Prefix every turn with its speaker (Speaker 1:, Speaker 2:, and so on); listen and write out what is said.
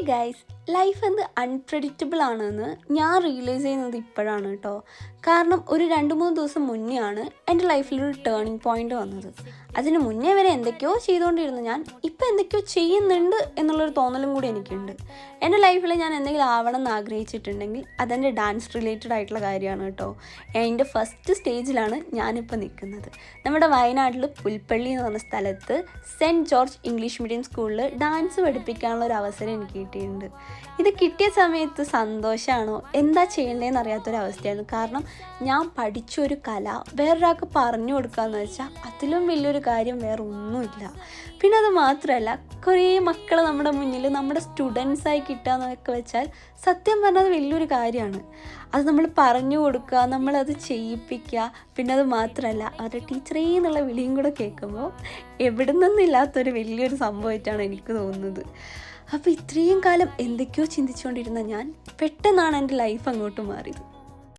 Speaker 1: Guys, life എന്ത് unpredictable ആണെന്ന് ഞാൻ റിയലൈസ് ചെയ്യുന്നത് ഇപ്പോഴാണ് കേട്ടോ. കാരണം ഒരു 2-3 ദിവസം മുന്നേ ആണ് എൻ്റെ ലൈഫിലൊരു ടേണിംഗ് പോയിന്റ് വന്നത്. അതിന് മുന്നേ വരെ എന്തൊക്കെയോ ചെയ്തുകൊണ്ടിരുന്നു ഞാൻ, ഇപ്പം എന്തൊക്കെയോ ചെയ്യുന്നുണ്ട് എന്നുള്ളൊരു തോന്നലും കൂടി എനിക്കുണ്ട്. എൻ്റെ ലൈഫിൽ ഞാൻ എന്തെങ്കിലും ആവണം എന്ന് ആഗ്രഹിച്ചിട്ടുണ്ടെങ്കിൽ അതെൻ്റെ ഡാൻസ് റിലേറ്റഡ് ആയിട്ടുള്ള കാര്യമാണ് കേട്ടോ. എൻ്റെ ഫസ്റ്റ് സ്റ്റേജിലാണ് ഞാനിപ്പോൾ നിൽക്കുന്നത്. നമ്മുടെ വയനാട്ടിൽ പുൽപ്പള്ളി എന്ന് പറഞ്ഞ സ്ഥലത്ത് സെൻറ്റ് ജോർജ് ഇംഗ്ലീഷ് മീഡിയം സ്കൂളിൽ ഡാൻസ് പഠിപ്പിക്കാനുള്ള ഒരു അവസരം എനിക്ക് കിട്ടിയിട്ടുണ്ട്. ഇത് കിട്ടിയ സമയത്ത് സന്തോഷമാണോ എന്താ ചെയ്യേണ്ടതെന്ന് അറിയാത്തൊരവസ്ഥയായിരുന്നു. കാരണം ഞാൻ പഠിച്ചൊരു കല വേറൊരാൾക്ക് പറഞ്ഞു കൊടുക്കുകയെന്ന് വെച്ചാൽ അതിലും വലിയൊരു കാര്യം വേറെ ഒന്നുമില്ല. പിന്നെ അത് മാത്രമല്ല, കുറേ മക്കൾ നമ്മുടെ മുന്നിൽ നമ്മുടെ സ്റ്റുഡൻസായി കിട്ടുക എന്നൊക്കെ വെച്ചാൽ സത്യം പറഞ്ഞത് വലിയൊരു കാര്യമാണ്. അത് നമ്മൾ പറഞ്ഞു കൊടുക്കുക, നമ്മളത് ചെയ്യിപ്പിക്കുക. പിന്നെ അത് മാത്രമല്ല, അവരുടെ ടീച്ചറേ എന്നുള്ള വിളിയും കൂടെ കേൾക്കുമ്പോൾ എവിടെ നിന്നില്ലാത്തൊരു വലിയൊരു സംഭവമായിട്ടാണ് എനിക്ക് തോന്നുന്നത്. അപ്പോൾ ഇത്രയും കാലം എന്തൊക്കെയോ ചിന്തിച്ചുകൊണ്ടിരുന്ന ഞാൻ പെട്ടെന്നാണ് എൻ്റെ ലൈഫ് അങ്ങോട്ട് മാറിയത്.